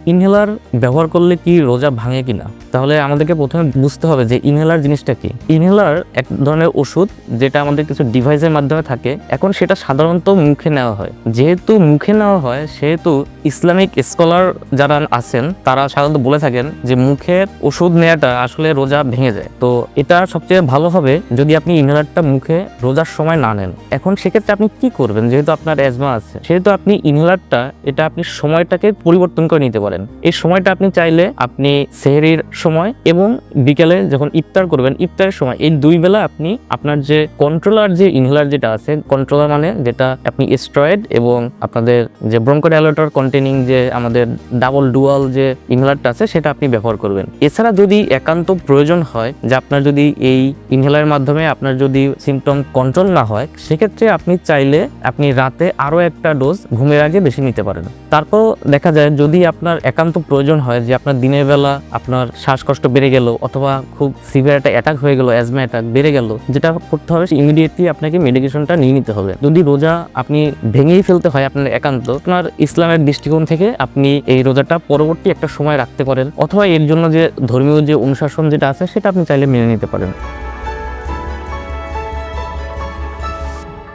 Inhaler ব্যবহার করলে কি রোজা ভাঙে কিনা? তাহলে আমাদেরকে প্রথমে বুঝতে হবে যে ইনহেলার জিনিসটা কি। ইনহেলার এক ধরনের ওষুধ যেটা আমাদের কিছু ডিভাইসের মাধ্যমে থাকে। এখন সেটা সাধারণত মুখে নেওয়া হয়। যেহেতু মুখে নেওয়া হয় সেহেতু ইসলামিক স্কলার যারা আছেন তারা সাধারণত বলে থাকেন যে মুখের ওষুধ নেওয়াটা আসলে রোজা ভেঙে যায়। তো এটা সবচেয়ে ভালো হবে যদি আপনি ইনহেলারটা মুখে রোজার সময় না নেন। এখন সেক্ষেত্রে আপনি কি করবেন? যেহেতু আপনার অ্যাজমা আছে সেহেতু আপনি ইনহেলারটা এটা আপনি সময়টাকে পরিবর্তন করে নিতে পারেন। এই সময়টা আপনি চাইলে আপনি সেহরির সময় এবং বিকেলে যখন ইফতার করবেন ইফতারের সময়, এই দুই বেলা আপনি আপনার যে কন্ট্রোলার যে ইনহেলার যেটা আছে, কন্ট্রোলার মানে যেটা আপনি স্টেরয়েড এবং আপনাদের যে ব্রঙ্কোডাইলেটর কন্টেনিং যে আমাদের ডাবল ডুয়াল যে ইনহেলারটা আছে সেটা আপনি ব্যবহার করবেন। এছাড়া যদি একান্ত প্রয়োজন হয় যে আপনার যদি এই ইনহেলারের মাধ্যমে আপনার যদি সিমটম কন্ট্রোল না হয় সেক্ষেত্রে আপনি চাইলে আপনি রাতে আরো একটা ডোজ ঘুমের আগে বেশি নিতে পারেন। তারপর দেখা যায় যদি আপনার একান্ত প্রয়োজন হয় যে আপনার দিনের বেলা আপনার শ্বাসকষ্ট বেড়ে গেল অথবা খুব সিভিয়ার একটা অ্যাটাক হয়ে গেল, অ্যাজমা অ্যাটাক বেড়ে গেল, যেটা করতে হবে ইমিডিয়েটলি আপনাকে মেডিকেশনটা নিয়ে নিতে হবে। যদি রোজা আপনি ভেঙেই ফেলতে হয় আপনার একান্ত, আপনার ইসলামের দৃষ্টিকোণ থেকে আপনি এই রোজাটা পরবর্তী একটা সময় রাখতে পারেন অথবা এর জন্য যে ধর্মীয় যে অনুশাসন যেটা আছে সেটা আপনি চাইলে মেনে নিতে পারেন।